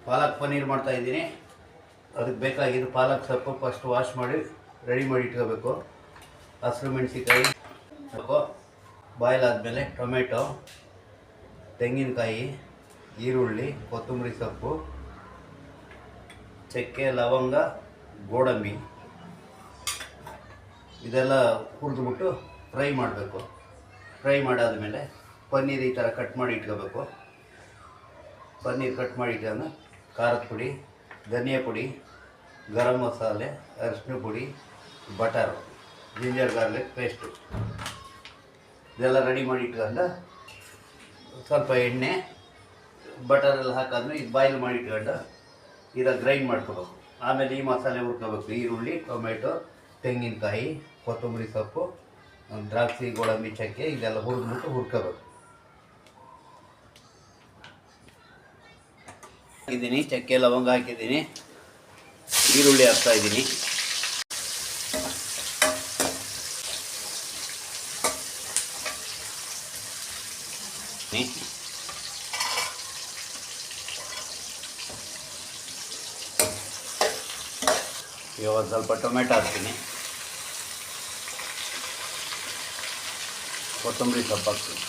ಪಾಲಕ್ ಪನ್ನೀರ್ ಮಾಡ್ತಾಯಿದ್ದೀನಿ. ಅದಕ್ಕೆ ಬೇಕಾಗಿದ್ದು ಪಾಲಕ್ ಸೊಪ್ಪು ಫಸ್ಟ್ ವಾಶ್ ಮಾಡಿ ರೆಡಿ ಮಾಡಿ ಇಟ್ಕೋಬೇಕು. ಹಸಿರು ಮೆಣಸಿನ್ಕಾಯಿ ಸ್ವಲ್ಪ ಬಾಯ್ಲ್ ಆದಮೇಲೆ ಟೊಮೆಟೊ, ತೆಂಗಿನಕಾಯಿ, ಈರುಳ್ಳಿ, ಕೊತ್ತಂಬರಿ ಸೊಪ್ಪು, ಚಕ್ಕೆ, ಲವಂಗ, ಗೋಡಂಬಿ ಇದೆಲ್ಲ ಹುರಿದ್ಬಿಟ್ಟು ಫ್ರೈ ಮಾಡಬೇಕು. ಫ್ರೈ ಮಾಡಾದಮೇಲೆ ಪನ್ನೀರ್ ಈ ಥರ ಕಟ್ ಮಾಡಿ ಇಟ್ಕೋಬೇಕು. ಪನ್ನೀರ್ ಕಟ್ ಮಾಡಿ ಇಟ್ಕೊಂಡು ಖಾರದ ಪುಡಿ, ಧನಿಯಾ ಪುಡಿ, ಗರಂ ಮಸಾಲೆ, ಅರಿಶಿನ ಪುಡಿ, ಬಟರ್, ಜಿಂಜರ್ ಗಾರ್ಲಿಕ್ ಪೇಸ್ಟು ಇದೆಲ್ಲ ರೆಡಿ ಮಾಡಿ ಇಟ್ಕೊಂಡು ಸ್ವಲ್ಪ ಎಣ್ಣೆ ಬಟರೆಲ್ಲ ಹಾಕಾದ್ಮೇಲೆ ಇದು ಬಾಯ್ಲ್ ಮಾಡಿ ಇಟ್ಕೊಂಡು ಇದನ್ನು ಗ್ರೈಂಡ್ ಮಾಡ್ಕೋಬೇಕು. ಆಮೇಲೆ ಈ ಮಸಾಲೆ ಹುರ್ಕೋಬೇಕು. ಈರುಳ್ಳಿ, ಟೊಮೆಟೊ, ತೆಂಗಿನಕಾಯಿ, ಕೊತ್ತಂಬರಿ ಸೊಪ್ಪು, ದ್ರಾಕ್ಷಿ, ಗೋಡಂಬಿ, ಚಕ್ಕೆ ಇದೆಲ್ಲ ಹುರಿದ್ಬಿಟ್ಟು ಹುರ್ಕೋಬೇಕು. ಹಾಕಿದ್ದೀನಿ, ಚಕ್ಕೆ ಲವಂಗ ಹಾಕಿದ್ದೀನಿ, ಈರುಳ್ಳಿ ಹಾಕ್ತಾಯಿದ್ದೀನಿ. ಇವಾಗ ಸ್ವಲ್ಪ ಟೊಮೆಟೊ ಹಾಕ್ತೀನಿ, ಕೊತ್ತಂಬರಿ ಸೊಪ್ಪು ಹಾಕ್ತೀನಿ.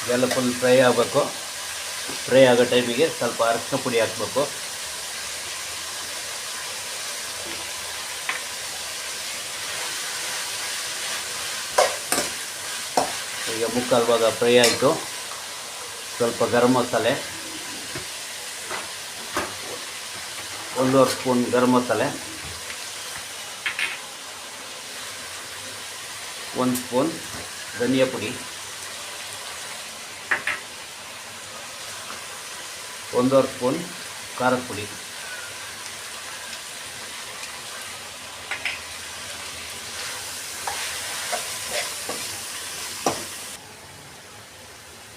ಇದೆಲ್ಲ ಫುಲ್ ಫ್ರೈ ಆಗಬೇಕು. ಫ್ರೈ ಆಗೋ ಟೈಮಿಗೆ ಸ್ವಲ್ಪ ಅರಿಶಿನ ಪುಡಿ ಹಾಕಬೇಕು. ಈಗ ಮುಕ್ಕಾಲು ಭಾಗ ಫ್ರೈ ಆಯಿತು. ಸ್ವಲ್ಪ ಗರಂ ಮಸಾಲೆ, 1.5 ಸ್ಪೂನ್ ಗರಂ ಮಸಾಲೆ, 1 ಸ್ಪೂನ್ ಧನಿಯಾ ಪುಡಿ, 1.5 ಸ್ಪೂನ್ ಖಾರದ ಪುಡಿ,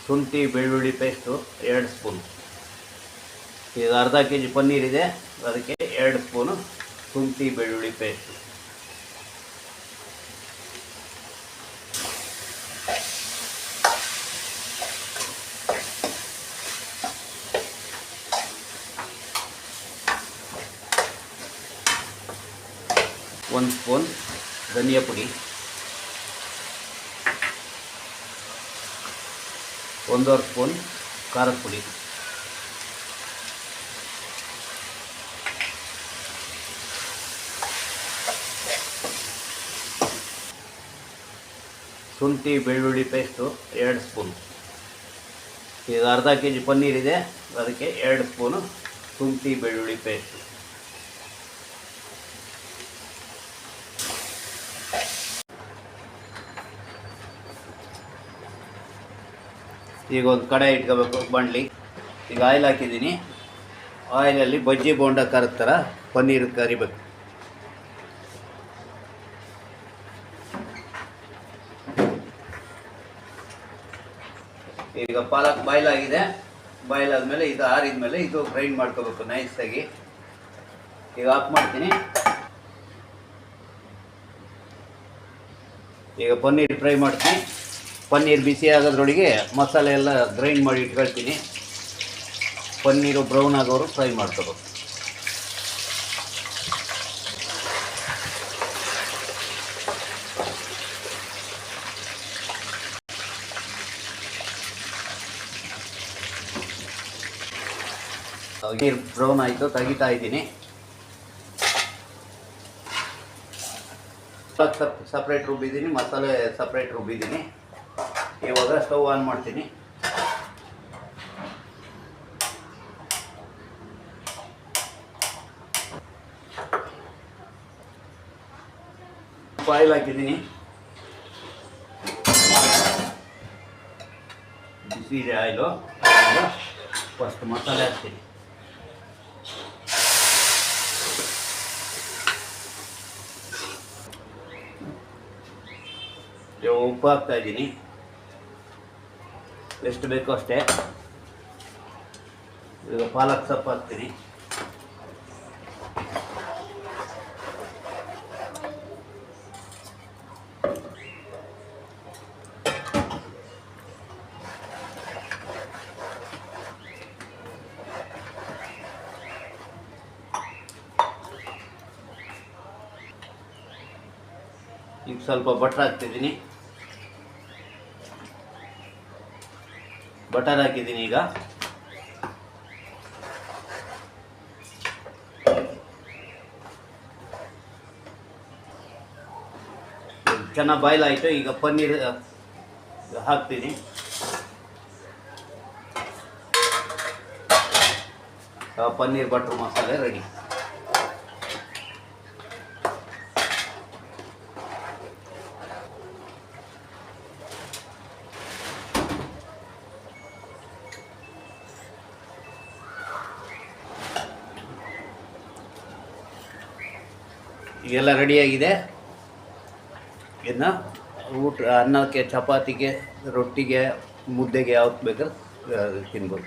ಶುಂಠಿ ಬೆಳ್ಳುಳ್ಳಿ ಪೇಸ್ಟು 2 ಸ್ಪೂನ್. ಈಗ ಅರ್ಧ kg ಪನ್ನೀರ್ ಇದೆ, ಅದಕ್ಕೆ 2 ಸ್ಪೂನು ಶುಂಠಿ ಬೆಳ್ಳುಳ್ಳಿ ಪೇಸ್ಟು. ಒಂದು ಸ್ಪೂನ್ ಧನಿಯಾ ಪುಡಿ, 1.5 ಸ್ಪೂನ್ ಖಾರದ ಪುಡಿ, ಶುಂಠಿ ಬೆಳ್ಳುಳ್ಳಿ ಪೇಸ್ಟು 2 ಸ್ಪೂನ್. ಈಗ ಅರ್ಧ kg ಪನ್ನೀರ್ ಇದೆ, ಅದಕ್ಕೆ 2 ಸ್ಪೂನು ಶುಂಠಿ ಬೆಳ್ಳುಳ್ಳಿ ಪೇಸ್ಟು. ಈಗ ಒಂದು ಕಡಾಯಿ ಇಟ್ಕೋಬೇಕು, ಬಾಣಲಿ. ಈಗ ಆಯಿಲ್ ಹಾಕಿದ್ದೀನಿ. ಆಯಿಲಲ್ಲಿ ಬಜ್ಜಿ ಬೋಂಡ ಕರದ ಥರ ಪನ್ನೀರ್ ಕರಿಬೇಕು. ಈಗ ಪಾಲಕ್ ಬಾಯ್ಲ್ ಆಗಿದೆ. ಬಾಯ್ಲ್ ಆದಮೇಲೆ ಇದು ಆರಿದ ಮೇಲೆ ಇದು ಗ್ರೈಂಡ್ ಮಾಡ್ಕೋಬೇಕು ನೈಸಾಗಿ. ಈಗ ಆಫ್ ಮಾಡ್ತೀನಿ. ಈಗ ಪನ್ನೀರ್ ಫ್ರೈ ಮಾಡ್ತೀನಿ. ಪನ್ನೀರ್ ಬಿಸಿ ಆಗೋದ್ರೊಳಗೆ ಮಸಾಲೆ ಎಲ್ಲ ಗ್ರೈಂಡ್ ಮಾಡಿ ಇಟ್ಕೊಳ್ತೀನಿ. ಪನ್ನೀರು ಬ್ರೌನ್ ಆಗೋರು ಫ್ರೈ ಮಾಡ್ಕೋಬೇಕು. ಪನ್ನೀರ್ ಬ್ರೌನ್ ಆಯಿತು, ತೆಗಿತಾ ಇದ್ದೀನಿ. ಸಪ್ರೇಟ್ ರುಬ್ಬಿದ್ದೀನಿ, ಮಸಾಲೆ ಸಪ್ರೇಟ್ ರುಬ್ಬಿದ್ದೀನಿ. ಇವಾಗ ಸ್ಟವ್ ಆನ್ ಮಾಡ್ತೀನಿ. ಆಯಿಲ್ ಹಾಕಿದ್ದೀನಿ. ಬಿಸಿ ಇದೆ ಆಯಿಲು. ಫಸ್ಟ್ ಮಸಾಲೆ ಹಾಕ್ತೀನಿ. ಉಪ್ಪು ಹಾಕ್ತಾ ಇದ್ದೀನಿ, ಎಷ್ಟು ಬೇಕೋ ಅಷ್ಟೇ. ಈಗ ಪಾಲಕ್ ಸೊಪ್ಪು ಹಾಕ್ತೀನಿ. ಈಗ ಸ್ವಲ್ಪ ಬಟರ್ ಹಾಕ್ತಿದ್ದೀನಿ. ಬಟರ್ ಹಾಕಿದ್ದೀನಿ. ಈಗ ಚೆನ್ನಾಗಿ ಬಾಯ್ಲ್ ಆಯಿತು. ಈಗ ಪನ್ನೀರ್ ಹಾಕ್ತೀನಿ. ಪನ್ನೀರ್ ಬಟರ್ ಮಸಾಲೆ ರೆಡಿ. ಈಗೆಲ್ಲ ರೆಡಿಯಾಗಿದೆ. ಇನ್ನು ಊಟ ಅನ್ನಕ್ಕೆ, ಚಪಾತಿಗೆ, ರೊಟ್ಟಿಗೆ, ಮುದ್ದೆಗೆ ಯಾವ್ದು ಬೇಕಾದ್ರೆ ತಿನ್ಬೋದು.